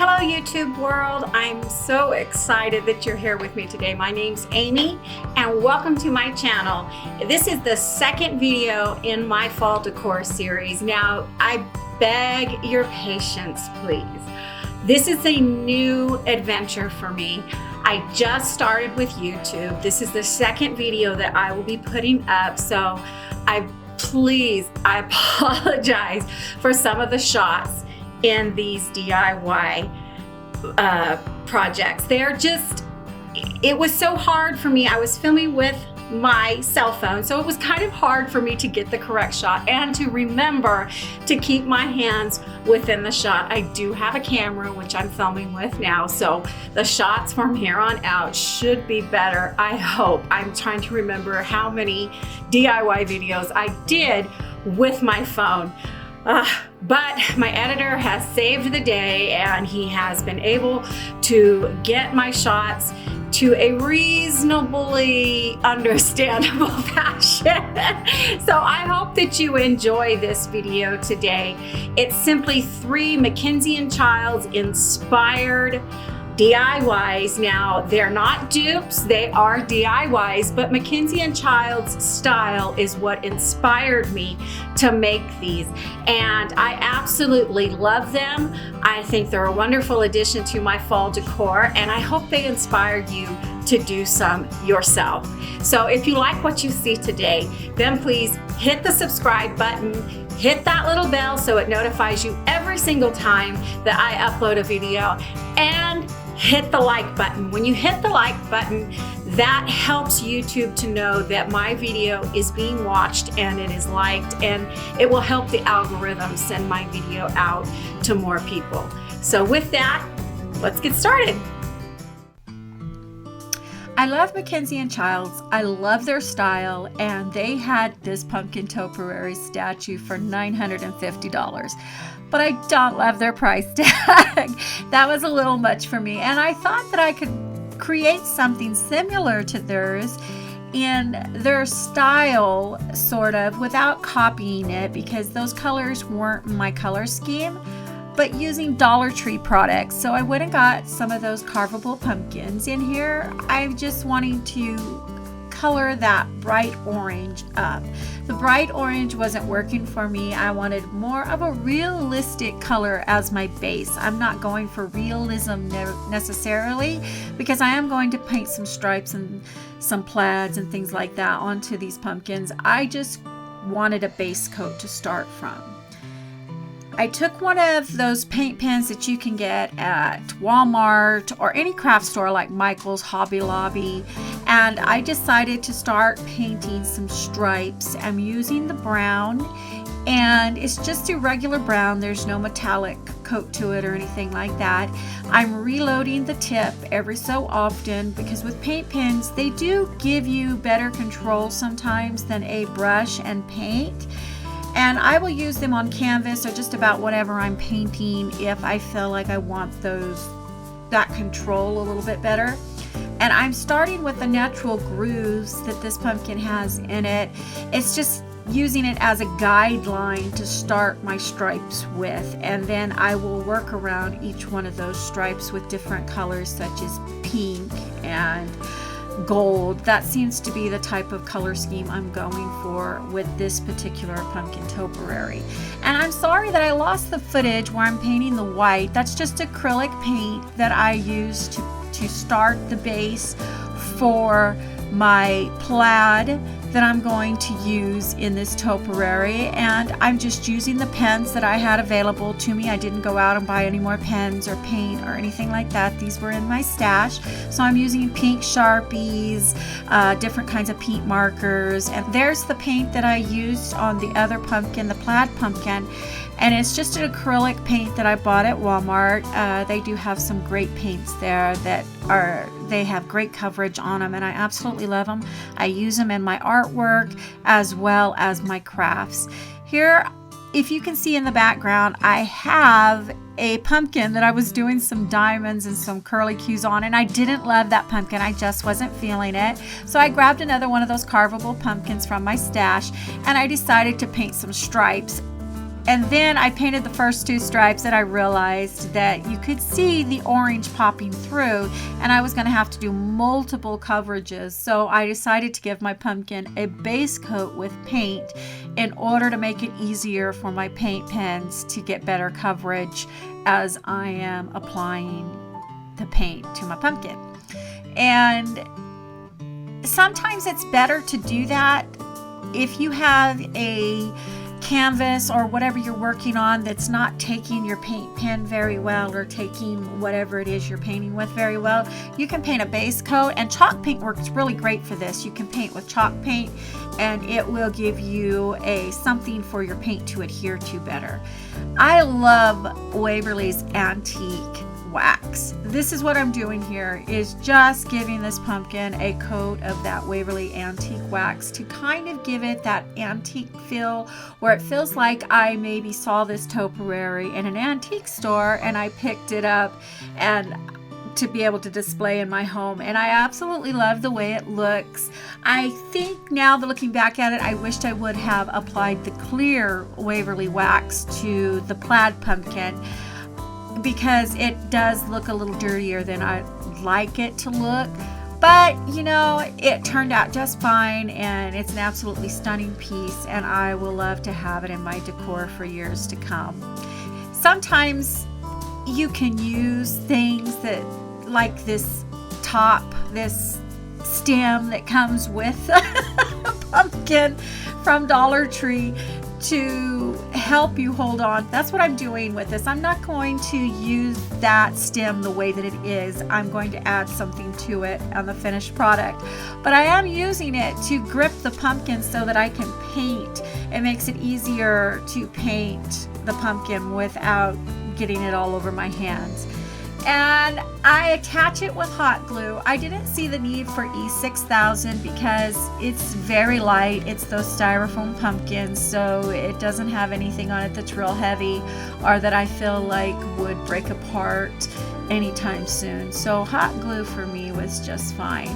Hello YouTube world, I'm so excited that you're here with me today. My name's Amy and welcome to my channel. This is the second video in my fall decor series. Now I beg your patience please. This is a new adventure for me. I just started with YouTube. This is the second video that I will be putting up, so I apologize for some of the shots in these DIY projects. It was so hard for me. I was filming with my cell phone, so it was kind of hard for me to get the correct shot and to remember to keep my hands within the shot. I do have a camera which I'm filming with now, so the shots from here on out should be better. I hope. I'm trying to remember how many DIY videos I did with my phone. But my editor has saved the day and he has been able to get my shots to a reasonably understandable fashion. So I hope that you enjoy this video today. It's simply 3 MacKenzie-Childs inspired DIYs. Now, they're not dupes, they are DIYs, but MacKenzie-Childs style is what inspired me to make these. And I absolutely love them. I think they're a wonderful addition to my fall decor, and I hope they inspired you to do some yourself. So if you like what you see today, then please hit the subscribe button, hit that little bell so it notifies you every single time that I upload a video, and hit the like button. When you hit the like button, that helps YouTube to know that my video is being watched and it is liked, and it will help the algorithm send my video out to more people. So with that, let's get started. I love MacKenzie-Childs. I love their style, and they had this pumpkin topiary statue for $950. But I don't love their price tag. That was a little much for me, and I thought that I could create something similar to theirs in their style, sort of, without copying it, because those colors weren't my color scheme, but using Dollar Tree products. So I went and got some of those carvable pumpkins. In here, I'm just wanting to color that bright orange up. The bright orange wasn't working for me. I wanted more of a realistic color as my base. I'm not going for realism necessarily, because I am going to paint some stripes and some plaids and things like that onto these pumpkins. I just wanted a base coat to start from. I took one of those paint pens that you can get at Walmart or any craft store like Michael's, Hobby Lobby, and I decided to start painting some stripes. I'm using the brown, and it's just a regular brown. There's no metallic coat to it or anything like that. I'm reloading the tip every so often, because with paint pens, they do give you better control sometimes than a brush and paint. And I will use them on canvas or just about whatever I'm painting if I feel like I want that control a little bit better. And I'm starting with the natural grooves that this pumpkin has in it. It's just using it as a guideline to start my stripes with, and then I will work around each one of those stripes with different colors such as pink and gold. That seems to be the type of color scheme I'm going for with this particular pumpkin topiary. And I'm sorry that I lost the footage where I'm painting the white. That's just acrylic paint that I use to start the base for my plaid that I'm going to use in this topiary, and I'm just using the pens that I had available to me. I didn't go out and buy any more pens or paint or anything like that. These were in my stash. So I'm using pink Sharpies, different kinds of paint markers, and there's the paint that I used on the other pumpkin, the plaid pumpkin, and it's just an acrylic paint that I bought at Walmart. They do have some great paints there they have great coverage on them, and I absolutely love them. I use them in my artwork as well as my crafts. Here, if you can see in the background, I have a pumpkin that I was doing some diamonds and some curlicues on, and I didn't love that pumpkin. I just wasn't feeling it. So I grabbed another one of those carvable pumpkins from my stash, and I decided to paint some stripes And then I painted the first 2 stripes, and I realized that you could see the orange popping through, and I was going to have to do multiple coverages. So I decided to give my pumpkin a base coat with paint in order to make it easier for my paint pens to get better coverage as I am applying the paint to my pumpkin. And sometimes it's better to do that if you have a canvas or whatever you're working on that's not taking your paint pen very well, or taking whatever it is you're painting with very well. You can paint a base coat, and chalk paint works really great for this. You can paint with chalk paint, and it will give you something for your paint to adhere to better. I love Waverly's Antique Wax. This is what I'm doing here, is just giving this pumpkin a coat of that Waverly Antique Wax to kind of give it that antique feel, where it feels like I maybe saw this topiary in an antique store and I picked it up and to be able to display in my home. And I absolutely love the way it looks. I think now that looking back at it, I wished I would have applied the clear Waverly Wax to the plaid pumpkin, because it does look a little dirtier than I'd like it to look. But you know, it turned out just fine, and it's an absolutely stunning piece, and I will love to have it in my decor for years to come. Sometimes you can use things that, like this stem that comes with a pumpkin from Dollar Tree, to help you hold on. That's what I'm doing with this. I'm not going to use that stem the way that it is. I'm going to add something to it on the finished product. But I am using it to grip the pumpkin so that I can paint. It makes it easier to paint the pumpkin without getting it all over my hands. And I attach it with hot glue. I didn't see the need for E6000 because it's very light. It's those styrofoam pumpkins, so it doesn't have anything on it that's real heavy or that I feel like would break apart anytime soon. So hot glue for me was just fine.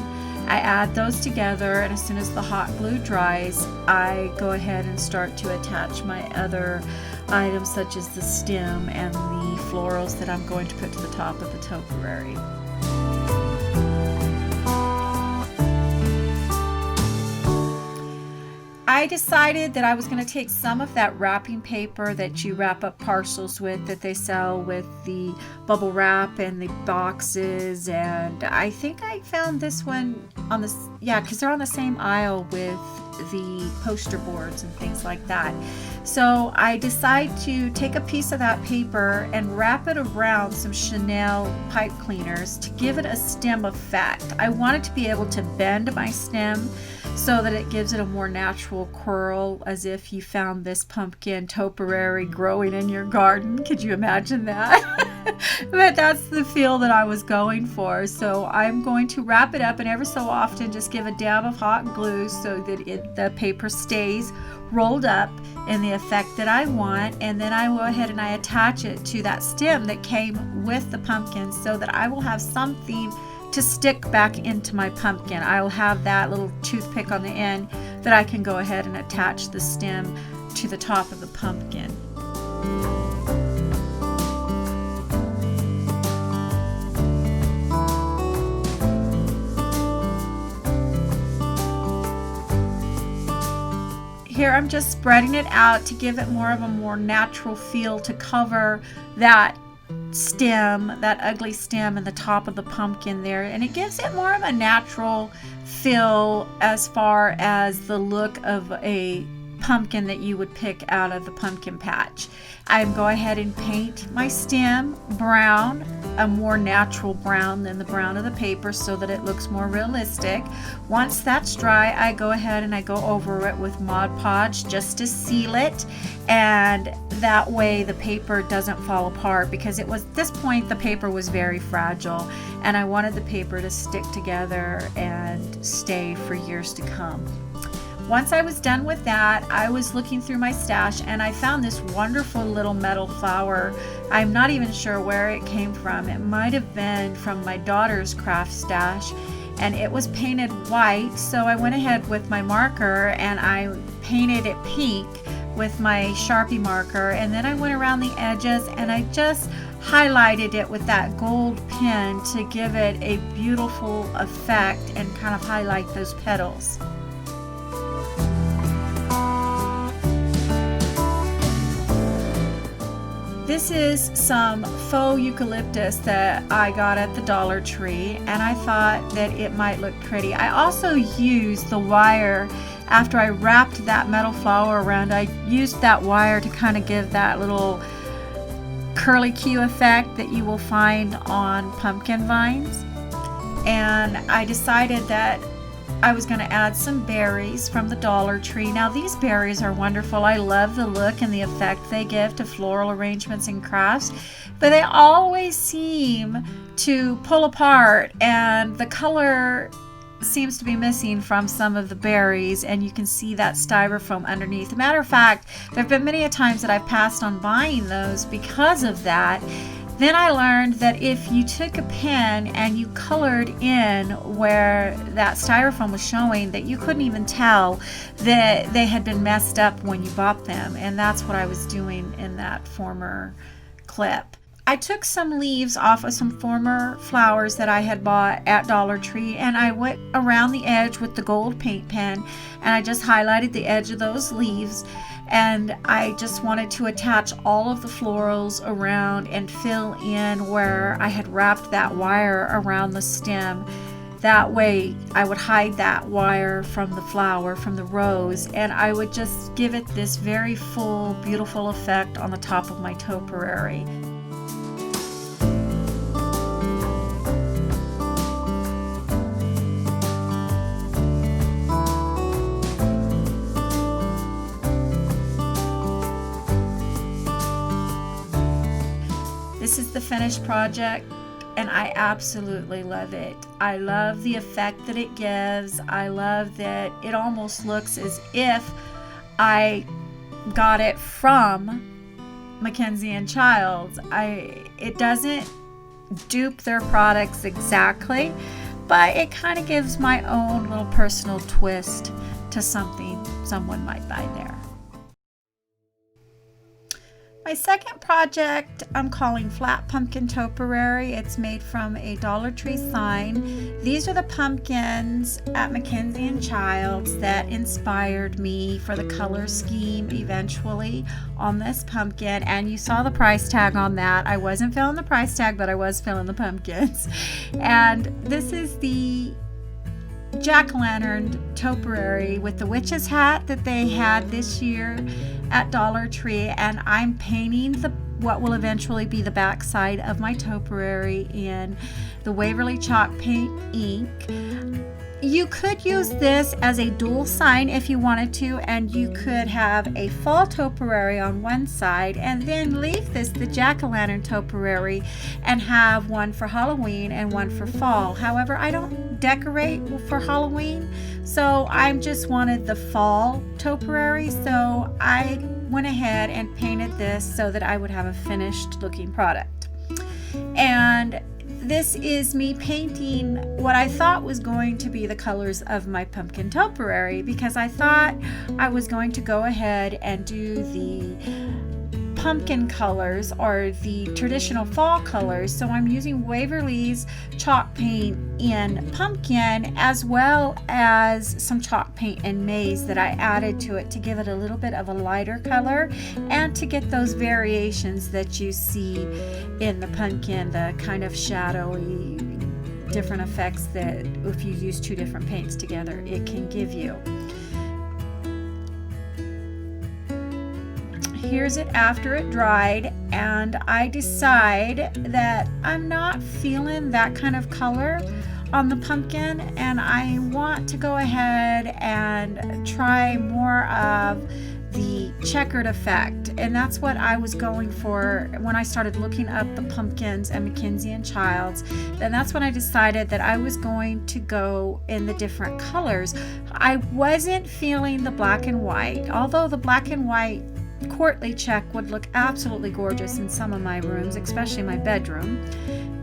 I add those together, and as soon as the hot glue dries, I go ahead and start to attach my other items, such as the stem and the florals that I'm going to put to the top of the topiary. I decided that I was going to take some of that wrapping paper that you wrap up parcels with, that they sell with the bubble wrap and the boxes, and I think I found this one on this, because they're on the same aisle with the poster boards and things like that. So I decide to take a piece of that paper and wrap it around some Chenille pipe cleaners to give it a stem effect. I wanted to be able to bend my stem so that it gives it a more natural curl, as if you found this pumpkin topiary growing in your garden. Could you imagine that? But that's the feel that I was going for. So I'm going to wrap it up, and every so often just give a dab of hot glue so that the paper stays rolled up in the effect that I want, and then I go ahead and I attach it to that stem that came with the pumpkin so that I will have something to stick back into my pumpkin. I'll have that little toothpick on the end that I can go ahead and attach the stem to the top of the pumpkin. Here I'm just spreading it out to give it more of a more natural feel, to cover that stem, that ugly stem in the top of the pumpkin there, and it gives it more of a natural feel as far as the look of a pumpkin that you would pick out of the pumpkin patch. I go ahead and paint my stem brown, a more natural brown than the brown of the paper, so that it looks more realistic. Once that's dry, I go ahead and I go over it with Mod Podge just to seal it, and that way the paper doesn't fall apart, because it was, at this point, the paper was very fragile and I wanted the paper to stick together and stay for years to come. Once I was done with that, I was looking through my stash and I found this wonderful little metal flower. I'm not even sure where it came from. It might have been from my daughter's craft stash, and it was painted white. So I went ahead with my marker and I painted it pink, with my Sharpie marker, and then I went around the edges and I just highlighted it with that gold pen to give it a beautiful effect and kind of highlight those petals. This is some faux eucalyptus that I got at the Dollar Tree, and I thought that it might look pretty. I also used the wire after I wrapped that metal flower around. I used that wire to kind of give that little curly Q effect that you will find on pumpkin vines. And I decided that I was going to add some berries from the Dollar Tree. Now these berries are wonderful. I love the look and the effect they give to floral arrangements and crafts, but they always seem to pull apart and the color seems to be missing from some of the berries, and you can see that styrofoam underneath. As a matter of fact, there have been many a times that I've passed on buying those because of that. Then I learned that if you took a pen and you colored in where that styrofoam was showing, that you couldn't even tell that they had been messed up when you bought them, and that's what I was doing in that former clip. I took some leaves off of some former flowers that I had bought at Dollar Tree, and I went around the edge with the gold paint pen and I just highlighted the edge of those leaves, and I just wanted to attach all of the florals around and fill in where I had wrapped that wire around the stem. That way I would hide that wire from the flower, from the rose, and I would just give it this very full, beautiful effect on the top of my topiary. This is the finished project, and I absolutely love it. I love the effect that it gives. I love that it almost looks as if I got it from MacKenzie-Childs. It doesn't dupe their products exactly, but it kind of gives my own little personal twist to something someone might buy there. My second project I'm calling Flat Pumpkin Topiary. It's made from a Dollar Tree sign. These are the pumpkins at MacKenzie-Childs that inspired me for the color scheme eventually on this pumpkin, and you saw the price tag on that. I wasn't feeling the price tag, but I was feeling the pumpkins. And this is the jack-o'-lantern topiary with the witch's hat that they had this year at Dollar Tree, and I'm painting what will eventually be the back side of my topiary in the Waverly chalk paint ink. You could use this as a dual sign if you wanted to, and you could have a fall topiary on one side and then leave this the jack-o'-lantern topiary and have one for Halloween and one for fall. However, I don't decorate for Halloween, so I just wanted the fall topiary, so I went ahead and painted this so that I would have a finished looking product. And this is me painting what I thought was going to be the colors of my pumpkin topiary, because I thought I was going to go ahead and do the pumpkin colors or the traditional fall colors. So I'm using Waverly's chalk paint in pumpkin, as well as some chalk paint in maize that I added to it to give it a little bit of a lighter color and to get those variations that you see in the pumpkin, the kind of shadowy different effects that if you use two different paints together it can give you. Here's it after it dried, and I decide that I'm not feeling that kind of color on the pumpkin, and I want to go ahead and try more of the checkered effect, and that's what I was going for when I started looking up the pumpkins at MacKenzie-Childs. And that's when I decided that I was going to go in the different colors. I wasn't feeling the black and white, although the black and white courtly check would look absolutely gorgeous in some of my rooms, especially my bedroom.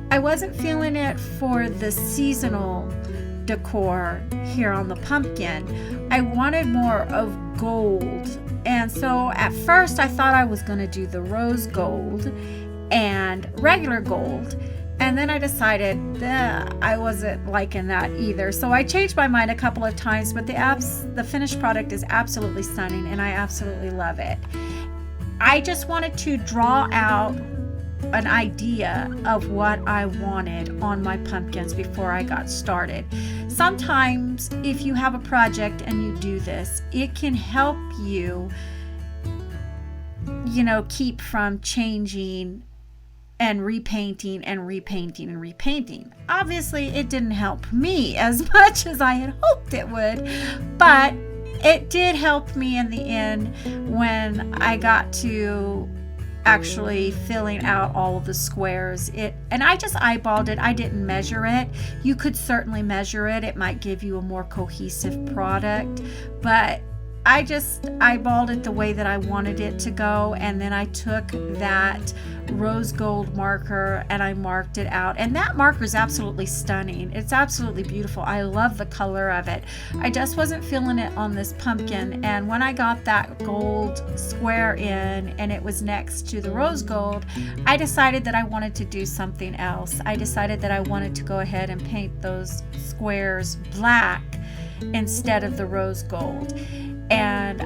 I wasn't feeling it for the seasonal decor here on the pumpkin. I wanted more of gold And so at first I thought I was going to do the rose gold and regular gold. And then I decided that I wasn't liking that either. So I changed my mind a couple of times, but the finished product is absolutely stunning and I absolutely love it. I just wanted to draw out an idea of what I wanted on my pumpkins before I got started. Sometimes if you have a project and you do this, it can help you, keep from changing and repainting and repainting and repainting. Obviously, it didn't help me as much as I had hoped it would, but it did help me in the end when I got to actually filling out all of the squares. And I just eyeballed it. I didn't measure it. You could certainly measure it. It might give you a more cohesive product, but I just eyeballed it the way that I wanted it to go, and then I took that rose gold marker and I marked it out, and that marker is absolutely stunning. It's absolutely beautiful. I love the color of it. I just wasn't feeling it on this pumpkin, and when I got that gold square in and it was next to the rose gold, I decided that I wanted to do something else. I decided that I wanted to go ahead and paint those squares black instead of the rose gold. And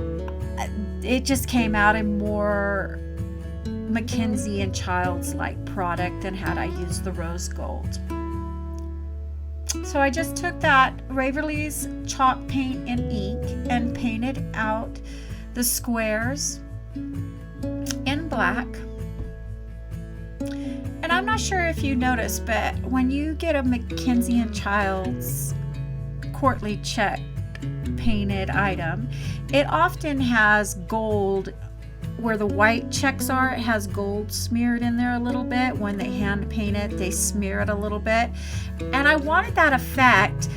it just came out a more MacKenzie-Childs like product than had I used the rose gold. So I just took that Waverly's chalk paint and ink and painted out the squares in black. And I'm not sure if you noticed, but when you get a MacKenzie-Childs courtly check painted item, it often has gold where the white checks are. It has gold smeared in there a little bit. When they hand paint it, they smear it a little bit, and I wanted that effect,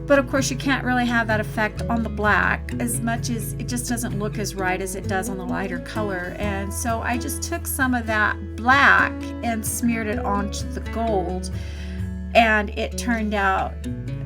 but of course you can't really have that effect on the black as much as it just doesn't look as right as it does on the lighter color. And so I just took some of that black and smeared it onto the gold, and it turned out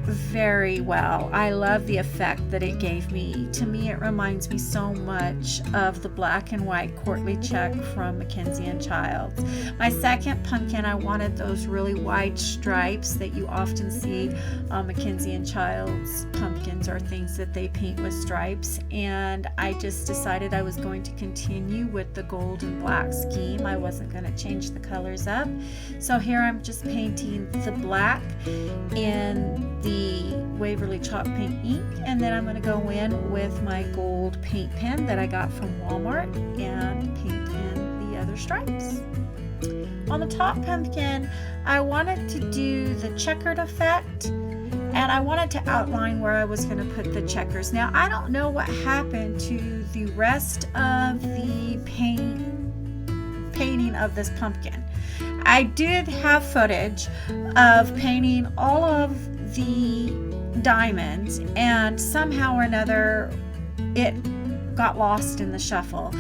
very well. I love the effect that it gave me. To me, it reminds me so much of the black and white courtly check from MacKenzie-Childs. My second pumpkin, I wanted those really wide stripes that you often see on MacKenzie-Childs pumpkins, or things that they paint with stripes, and I just decided I was going to continue with the gold and black scheme. I wasn't going to change the colors up. So here I'm just painting the black in the Waverly chalk paint ink, and then I'm going to go in with my gold paint pen that I got from Walmart and paint in the other stripes. On the top pumpkin, I wanted to do the checkered effect, and I wanted to outline where I was going to put the checkers. Now, I don't know what happened to the rest of the painting of this pumpkin. I did have footage of painting all of the diamonds, and somehow or another it got lost in the shuffle.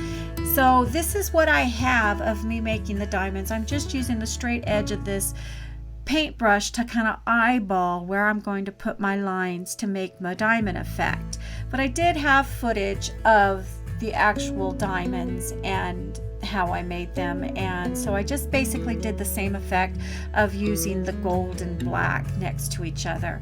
So this is what I have of me making the diamonds. I'm just using the straight edge of this paintbrush to kind of eyeball where I'm going to put my lines to make my diamond effect. But I did have footage of the actual diamonds and how I made them, and so I just basically did the same effect of using the gold and black next to each other.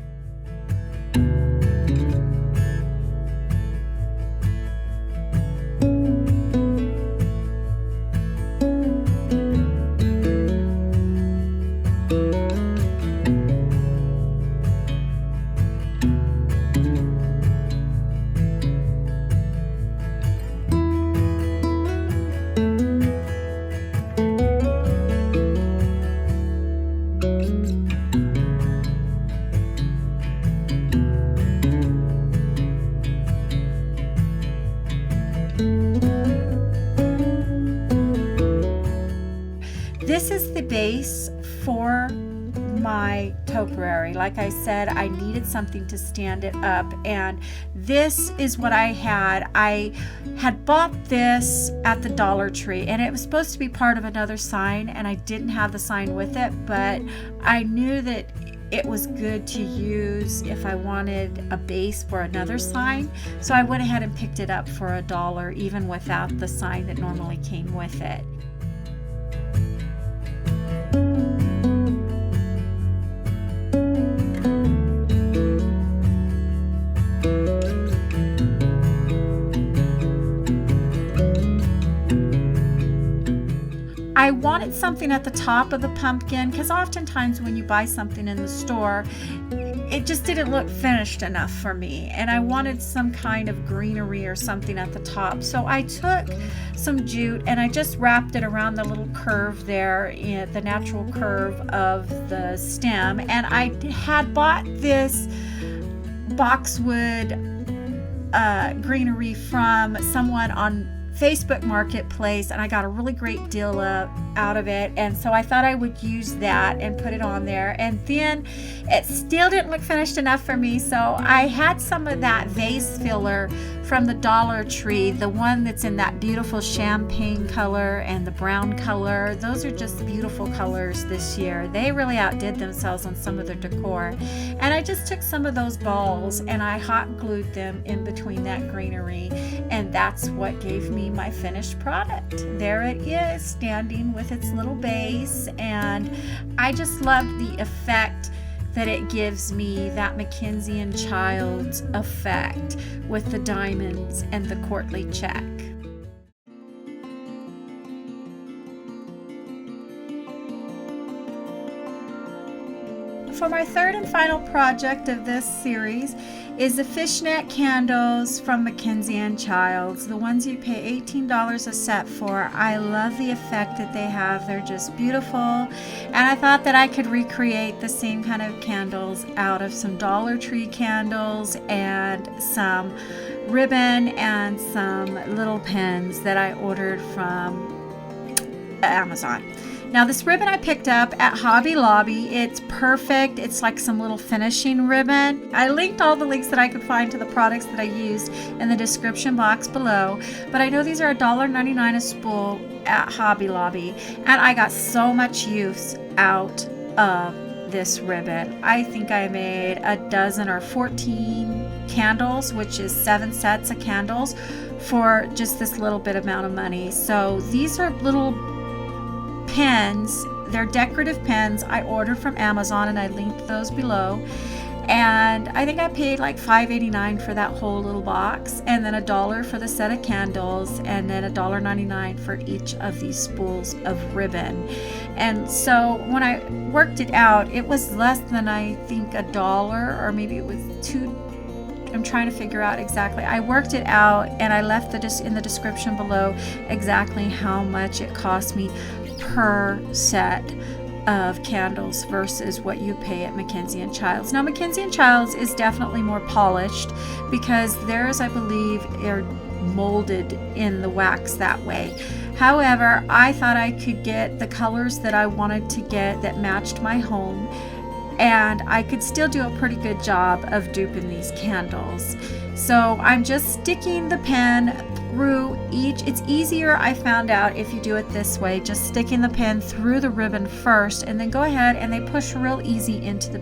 This is the base for my topiary. Like I said, I needed something to stand it up, and this is what I had. I had bought this at the Dollar Tree, and it was supposed to be part of another sign, and I didn't have the sign with it, but I knew that it was good to use if I wanted a base for another sign. So I went ahead and picked it up for $1, even without the sign that normally came with it. I wanted something at the top of the pumpkin because oftentimes when you buy something in the store, it just didn't look finished enough for me, and I wanted some kind of greenery or something at the top. So I took some jute and I just wrapped it around the little curve there, the natural curve of the stem, and I had bought this boxwood greenery from someone on Facebook Marketplace, and I got a really great deal out of it, and so I thought I would use that and put it on there. And then it still didn't look finished enough for me, so I had some of that vase filler from the Dollar Tree, the one that's in that beautiful champagne color and the brown color. Those are just beautiful colors this year. They really outdid themselves on some of their decor. And I just took some of those balls and I hot glued them in between that greenery, and that's what gave me my finished product. There it is, standing with its little base, and I just love the effect that it gives me, that MacKenzie-Childs effect with the diamonds and the courtly check. For my third and final project of this series is the fishnet candles from MacKenzie-Childs, the ones you pay $18 a set for. I love the effect that they have. They're just beautiful, and I thought that I could recreate the same kind of candles out of some Dollar Tree candles and some ribbon and some little pins that I ordered from Amazon. Now this ribbon I picked up at Hobby Lobby. It's perfect. It's like some little finishing ribbon. I linked all the links that I could find to the products that I used in the description box below, but I know these are $1.99 a spool at Hobby Lobby, and I got so much use out of this ribbon. I think I made a dozen or 14 candles, which is 7 sets of candles for just this little bit amount of money. So these are little pens. They're decorative pens I ordered from Amazon, and I linked those below, and I think I paid like $5.89 for that whole little box, and then $1 for the set of candles, and then $1.99 for each of these spools of ribbon. And so when I worked it out, it was less than, I think, $1, or maybe it was $2. I'm trying to figure out exactly. I worked it out, and I left in the description below exactly how much it cost me per set of candles versus what you pay at MacKenzie-Childs. Now MacKenzie-Childs is definitely more polished because theirs, I believe, are molded in the wax that way. However, I thought I could get the colors that I wanted to get that matched my home, and I could still do a pretty good job of duping these candles. So I'm just sticking the pen through each. It's easier, I found out, if you do it this way, just sticking the pen through the ribbon first, and then go ahead and they push real easy into the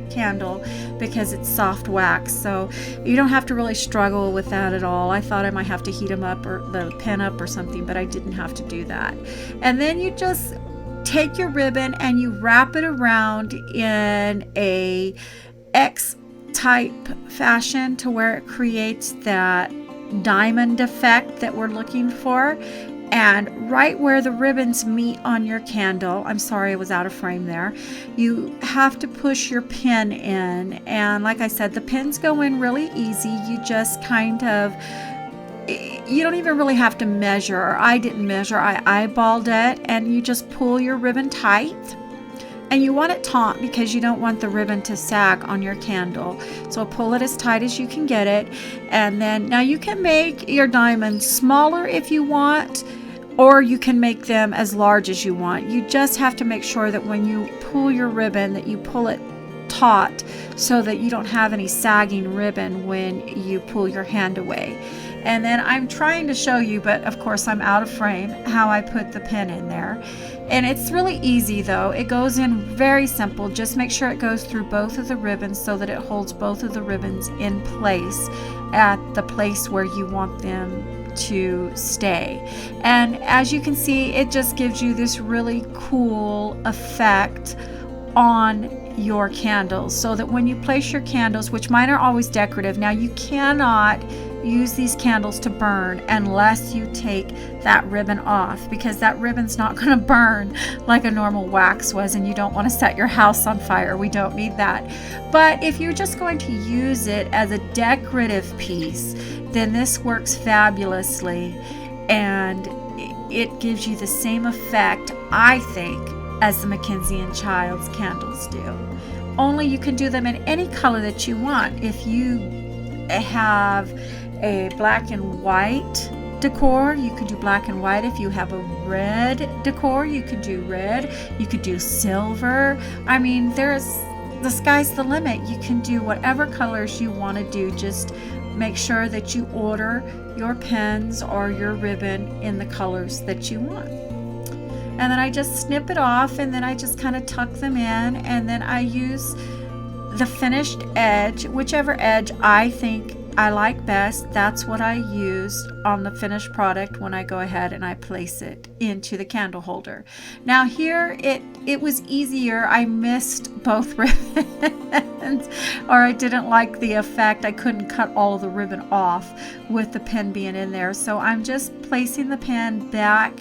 candle because it's soft wax, so you don't have to really struggle with that at all. I thought I might have to heat them up or the pen up or something, but I didn't have to do that. And then you just take your ribbon and you wrap it around in a X type fashion to where it creates that diamond effect that we're looking for. And right where the ribbons meet on your candle, I'm sorry I was out of frame there, you have to push your pin in, and like I said, the pins go in really easy. You just kind of, you don't even really have to measure, or I didn't measure, I eyeballed it, and you just pull your ribbon tight. And you want it taut because you don't want the ribbon to sag on your candle. So pull it as tight as you can get it. And then, now you can make your diamonds smaller if you want, or you can make them as large as you want. You just have to make sure that when you pull your ribbon, that you pull it taut so that you don't have any sagging ribbon when you pull your hand away. And then I'm trying to show you, but of course I'm out of frame, how I put the pin in there. And it's really easy though. It goes in very simple. Just make sure it goes through both of the ribbons so that it holds both of the ribbons in place at the place where you want them to stay. And as you can see, it just gives you this really cool effect on your candles, so that when you place your candles, which mine are always decorative, now you cannot use these candles to burn unless you take that ribbon off, because that ribbon's not going to burn like a normal wax was, and you don't want to set your house on fire. We don't need that. But if you're just going to use it as a decorative piece, then this works fabulously, and it gives you the same effect, I think, as the MacKenzie-Childs candles do. Only you can do them in any color that you want. If you have a black and white decor, you could do black and white. If you have a red decor, you could do red. You could do silver. I mean, the sky's the limit. You can do whatever colors you want to do. Just make sure that you order your pins or your ribbon in the colors that you want. And then I just snip it off, and then I just kind of tuck them in, and then I use the finished edge, whichever edge I think I like best. That's what I use on the finished product when I go ahead and I place it into the candle holder. Now here it was easier. I missed both ribbons, or I didn't like the effect. I couldn't cut all of the ribbon off with the pin being in there. So I'm just placing the pin back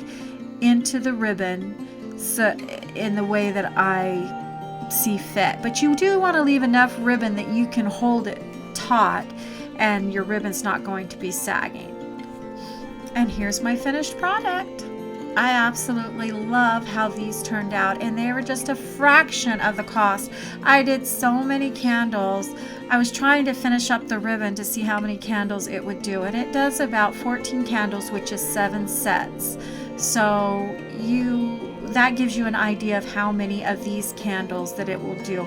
into the ribbon, so in the way that I see fit. But you do want to leave enough ribbon that you can hold it taut and your ribbon's not going to be sagging. And here's my finished product. I absolutely love how these turned out, and they were just a fraction of the cost. I did so many candles. I was trying to finish up the ribbon to see how many candles it would do, and it does about 14 candles, which is 7 sets. So that gives you an idea of how many of these candles that it will do.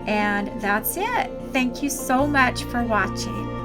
And that's it. Thank you so much for watching.